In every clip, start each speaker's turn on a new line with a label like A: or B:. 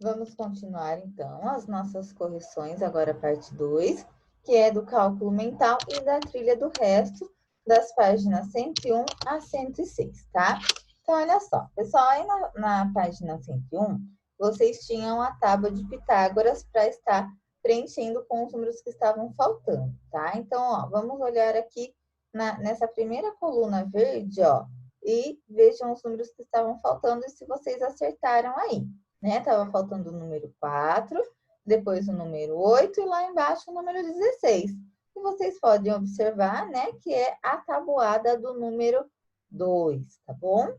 A: Vamos continuar, então, as nossas correções, agora a parte 2, que é do cálculo mental e da trilha do resto, das páginas 101 a 106, tá? Então, olha só, pessoal, aí na página 101, vocês tinham a tábua de Pitágoras para estar preenchendo com os números que estavam faltando, tá? Então, ó, vamos olhar aqui nessa primeira coluna verde, ó, e vejam os números que estavam faltando e se vocês acertaram aí, né? Tava faltando o número 4, depois o número 8 e lá embaixo o número 16. E vocês podem observar, né, que é a tabuada do número 2, tá bom?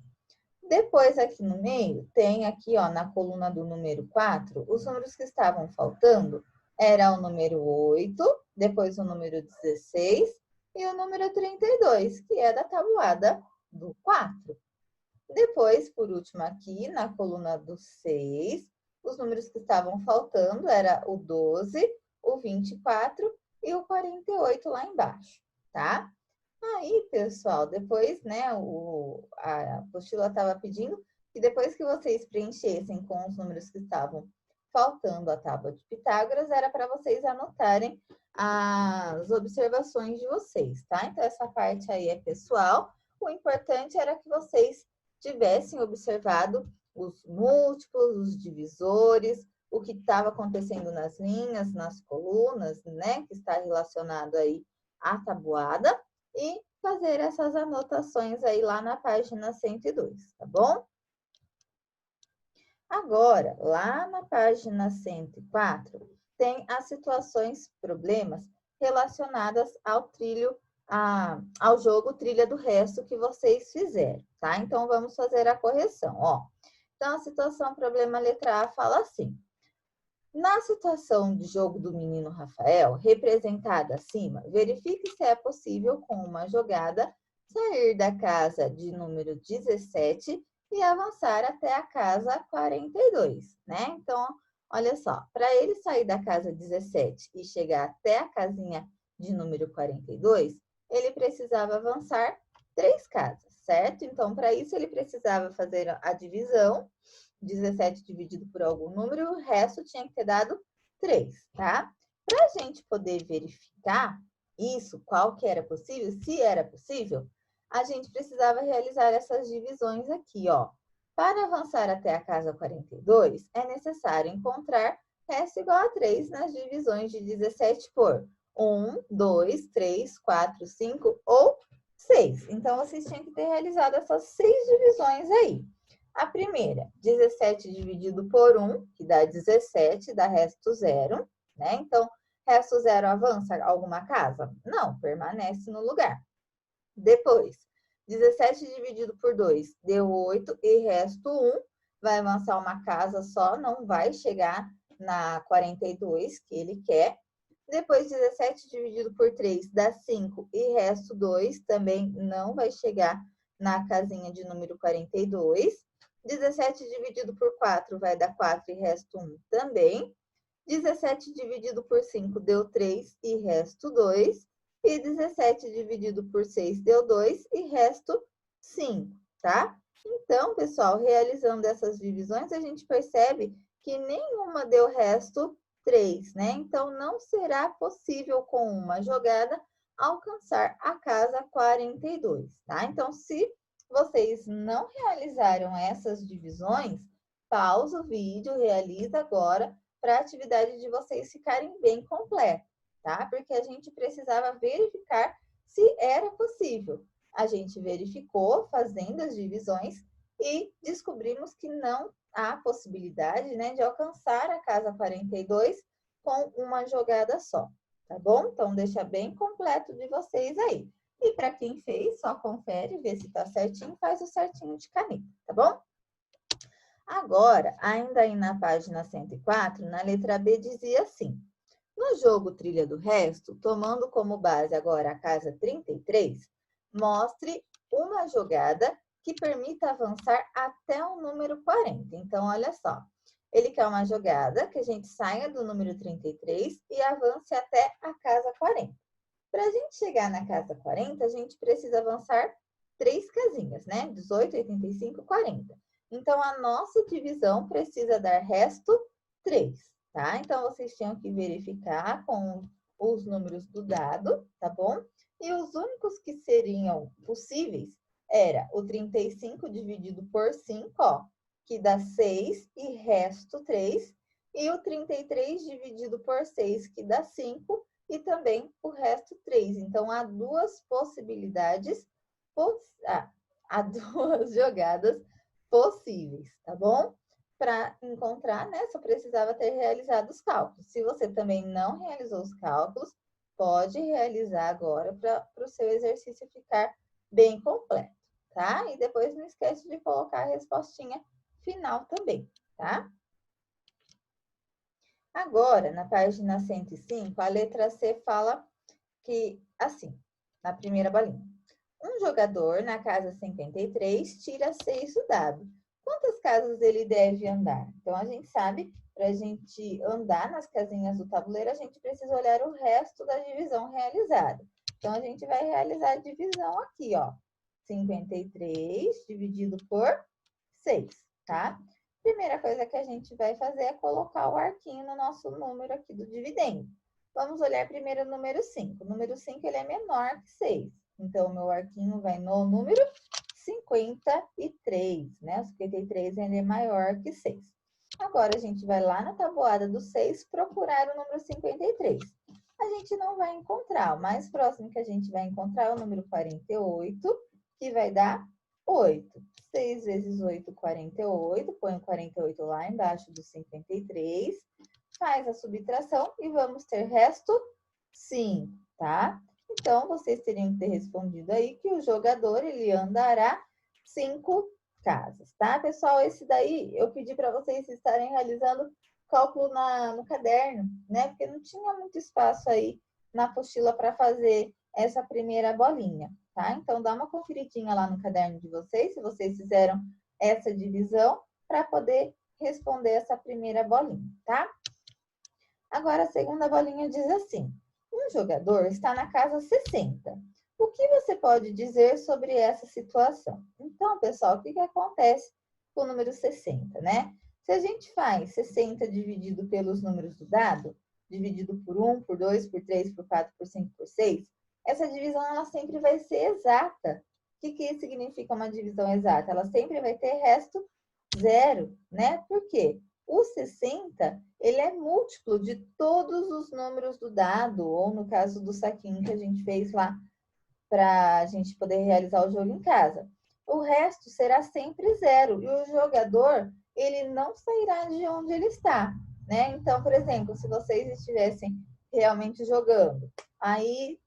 A: Depois, aqui no meio, tem aqui, ó, na coluna do número 4, os números que estavam faltando era o número 8, depois o número 16 e o número 32, que é da tabuada do 4. Depois, por último, aqui na coluna do 6, os números que estavam faltando era o 12, o 24 e o 48 lá embaixo, tá? Aí, pessoal, depois, né, a apostila estava pedindo que depois que vocês preenchessem com os números que estavam faltando a tábua de Pitágoras, era para vocês anotarem as observações de vocês, tá? Então, essa parte aí é pessoal. O importante era que vocês tivessem observado os múltiplos, os divisores, o que estava acontecendo nas linhas, nas colunas, né, que está relacionado aí à tabuada, e fazer essas anotações aí lá na página 102, tá bom? Agora, lá na página 104, tem as situações, problemas relacionadas ao ao jogo trilha do resto que vocês fizeram, tá? Então, vamos fazer a correção, ó. Então, a situação problema letra A fala assim: na situação de jogo do menino Rafael, representada acima, verifique se é possível, com uma jogada, sair da casa de número 17 e avançar até a casa 42, né? Então, olha só, para ele sair da casa 17 e chegar até a casinha de número 42, ele precisava avançar 3 casas, certo? Então, para isso, ele precisava fazer a divisão 17 dividido por algum número, o resto tinha que ter dado 3, tá? Para a gente poder verificar isso, qual que era possível, se era possível, a gente precisava realizar essas divisões aqui, ó. Para avançar até a casa 42, é necessário encontrar resto igual a 3 nas divisões de 17 por 1, 2, 3, 4, 5 ou 6. Então, vocês tinham que ter realizado essas 6 divisões aí. A primeira, 17 dividido por 1, que dá 17, dá resto 0, né? Então, resto 0 avança alguma casa? Não, permanece no lugar. Depois, 17 dividido por 2 deu 8 e resto 1, vai avançar uma casa só, não vai chegar na 42 que ele quer. Depois, 17 dividido por 3 dá 5 e resto 2, também não vai chegar na casinha de número 42. 17 dividido por 4 vai dar 4 e resto 1 também. 17 dividido por 5 deu 3 e resto 2. E 17 dividido por 6 deu 2 e resto 5, tá? Então, pessoal, realizando essas divisões, a gente percebe que nenhuma deu resto 3, né? Então, não será possível, com uma jogada, alcançar a casa 42, tá? Então, se vocês não realizaram essas divisões, pausa o vídeo, realiza agora para a atividade de vocês ficarem bem completas, tá? Porque a gente precisava verificar se era possível. A gente verificou fazendo as divisões e descobrimos que não há possibilidade, né, de alcançar a casa 42 com uma jogada só, tá bom? Então, deixa bem completo de vocês aí. E para quem fez, só confere, vê se tá certinho, faz o certinho de caneta, tá bom? Agora, ainda aí na página 104, na letra B dizia assim: no jogo Trilha do Resto, tomando como base agora a casa 33, mostre uma jogada que permita avançar até o número 40. Então, olha só, ele quer uma jogada que a gente saia do número 33 e avance até a casa 40. Para a gente chegar na casa 40, a gente precisa avançar 3 casinhas, né? 18, 85, 40. Então, a nossa divisão precisa dar resto 3, tá? Então, vocês tinham que verificar com os números do dado, tá bom? E os únicos que seriam possíveis era o 35 dividido por 5, ó, que dá 6 e resto 3, e o 33 dividido por 6, que dá 5, e também o resto 3. Então, há duas possibilidades, há duas jogadas possíveis, tá bom? Para encontrar, né, só precisava ter realizado os cálculos. Se você também não realizou os cálculos, pode realizar agora para o seu exercício ficar bem completo, tá? E depois não esquece de colocar a respostinha final também, tá? Agora, na página 105, a letra C fala que, assim, na primeira bolinha. Um jogador na casa 53 tira 6 do dado. Quantas casas ele deve andar? Então, a gente sabe, para a gente andar nas casinhas do tabuleiro, a gente precisa olhar o resto da divisão realizada. Então, a gente vai realizar a divisão aqui, ó. 53 dividido por 6, tá? Primeira coisa que a gente vai fazer é colocar o arquinho no nosso número aqui do dividendo. Vamos olhar primeiro o número 5. O número 5, ele é menor que 6. Então, o meu arquinho vai no número 53, né? O 53 ele é maior que 6. Agora, a gente vai lá na tabuada do 6 procurar o número 53. A gente não vai encontrar. O mais próximo que a gente vai encontrar é o número 48, que vai dar 8. 6 vezes 8, 48. Põe o 48 lá embaixo do 53. Faz a subtração e vamos ter resto 5, tá? Então, vocês teriam que ter respondido aí que o jogador, ele andará 5 casas, tá? Pessoal, esse daí eu pedi para vocês estarem realizando cálculo no caderno, né? Porque não tinha muito espaço aí na apostila para fazer essa primeira bolinha, tá? Então, dá uma conferidinha lá no caderno de vocês, se vocês fizeram essa divisão, para poder responder essa primeira bolinha, tá? Agora, a segunda bolinha diz assim: um jogador está na casa 60. O que você pode dizer sobre essa situação? Então, pessoal, o que acontece com o número 60, né? Se a gente faz 60 dividido pelos números do dado, dividido por 1, por 2, por 3, por 4, por 5, por 6, essa divisão ela sempre vai ser exata. O que significa uma divisão exata? Ela sempre vai ter resto zero, né? Por quê? O 60, ele é múltiplo de todos os números do dado, ou no caso do saquinho que a gente fez lá, para a gente poder realizar o jogo em casa. O resto será sempre zero, e o jogador, ele não sairá de onde ele está, né? Então, por exemplo, se vocês estivessem realmente jogando, aí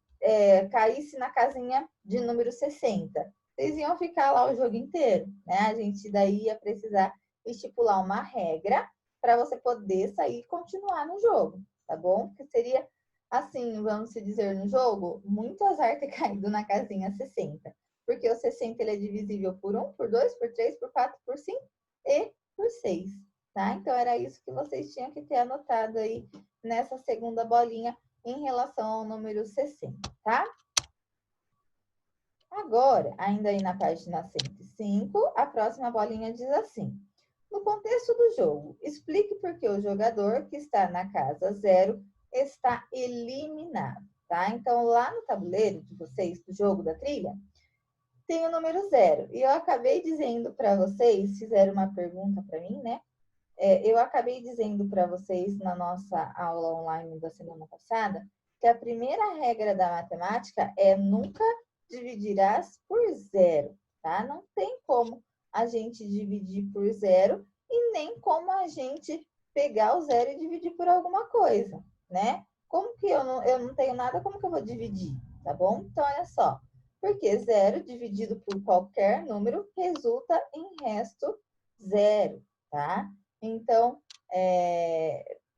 A: caísse na casinha de número 60, vocês iam ficar lá o jogo inteiro, né? A gente daí ia precisar estipular uma regra para você poder sair e continuar no jogo, tá bom? Porque seria assim, vamos dizer, no jogo, muito azar ter caído na casinha 60. Porque o 60 ele é divisível por 1, por 2, por 3, por 4, por 5 e por 6, tá? Então, era isso que vocês tinham que ter anotado aí nessa segunda bolinha em relação ao número 60, tá? Agora, ainda aí na página 105, a próxima bolinha diz assim: no contexto do jogo, explique por que o jogador que está na casa 0 está eliminado, tá? Então, lá no tabuleiro de vocês, do jogo da trilha, tem o número 0. E eu acabei dizendo para vocês, fizeram uma pergunta para mim, né? Eu acabei dizendo para vocês na nossa aula online da semana passada que a primeira regra da matemática é nunca dividirás por 0, tá? Não tem como a gente dividir por 0 e nem como a gente pegar o 0 e dividir por alguma coisa, né? Como que eu não tenho nada, como que eu vou dividir, tá bom? Então, olha só. Porque 0 dividido por qualquer número resulta em resto 0, tá? Então,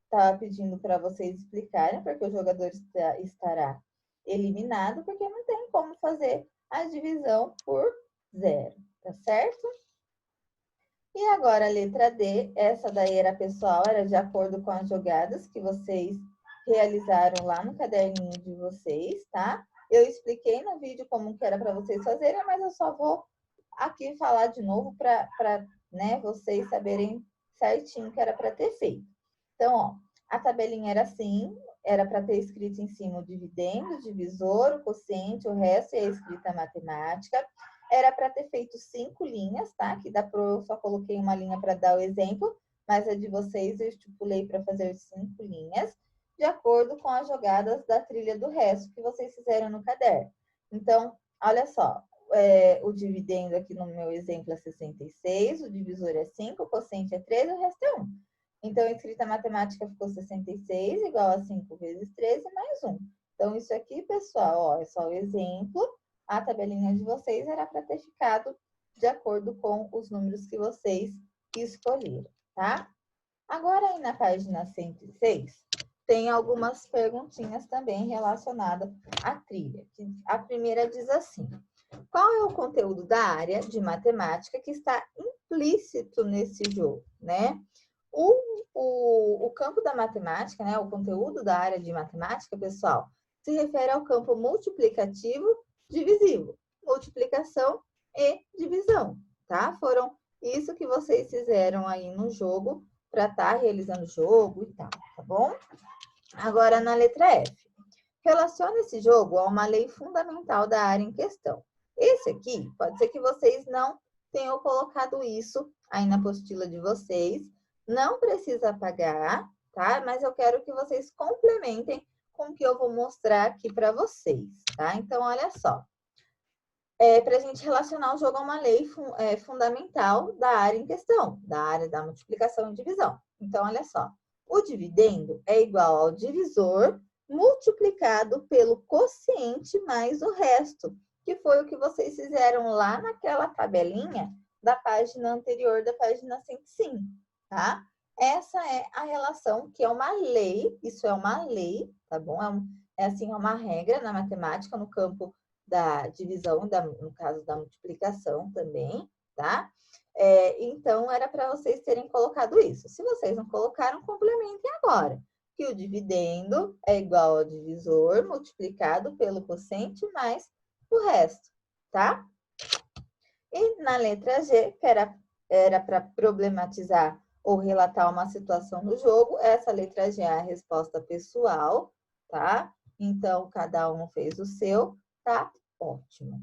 A: estava pedindo para vocês explicarem porque o jogador estará eliminado, porque não tem como fazer a divisão por 0, tá certo? E agora a letra D, essa daí era pessoal, era de acordo com as jogadas que vocês realizaram lá no caderninho de vocês, tá? Eu expliquei no vídeo como que era para vocês fazerem, mas eu só vou aqui falar de novo para né, vocês saberem certinho que era para ter feito. Então, ó, a tabelinha era assim, era para ter escrito em cima o dividendo, o divisor, o quociente, o resto e a escrita matemática. Era para ter feito 5 linhas, tá? Que eu só coloquei uma linha para dar o exemplo, mas a de vocês eu estipulei para fazer 5 linhas, de acordo com as jogadas da trilha do resto que vocês fizeram no caderno. Então, olha só, o dividendo aqui no meu exemplo é 66, o divisor é 5, o quociente é 13, o resto é 1. Então, a escrita matemática ficou 66, igual a 5 vezes 13, mais 1. Então, isso aqui, pessoal, ó, é só o exemplo. A tabelinha de vocês era para ter ficado de acordo com os números que vocês escolheram, tá? Agora, aí na página 106, tem algumas perguntinhas também relacionadas à trilha. A primeira diz assim: qual é o conteúdo da área de matemática que está implícito nesse jogo, né? O campo da matemática, né, o conteúdo da área de matemática, pessoal, se refere ao campo multiplicativo, divisivo, multiplicação e divisão, tá? Foram isso que vocês fizeram aí no jogo para estar realizando o jogo e tal, tá bom? Agora, na letra F. Relaciona esse jogo a uma lei fundamental da área em questão. Esse aqui, pode ser que vocês não tenham colocado isso aí na apostila de vocês. Não precisa apagar, tá? Mas eu quero que vocês complementem com o que eu vou mostrar aqui para vocês, tá? Então, olha só. Para a gente relacionar o jogo a uma lei fundamental da área em questão, da área da multiplicação e divisão. Então, olha só. O dividendo é igual ao divisor multiplicado pelo quociente mais o resto, que foi o que vocês fizeram lá naquela tabelinha da página anterior, da página 105, tá? Essa é a relação que é uma lei, isso é uma lei, tá bom? É uma regra na matemática, no campo da divisão, no caso da multiplicação também, tá? Então, era para vocês terem colocado isso. Se vocês não colocaram, complementem agora. Que o dividendo é igual ao divisor multiplicado pelo quociente mais o resto, tá? E na letra G, que era para problematizar ou relatar uma situação no jogo, essa letra G é a resposta pessoal, tá? Então, cada um fez o seu, tá? Ótimo.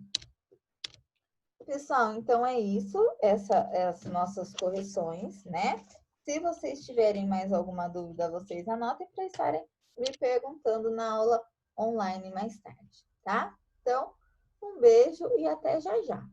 A: Pessoal, então é isso, as nossas correções, né? Se vocês tiverem mais alguma dúvida, vocês anotem para estarem me perguntando na aula online mais tarde, tá? Então, um beijo e até já já.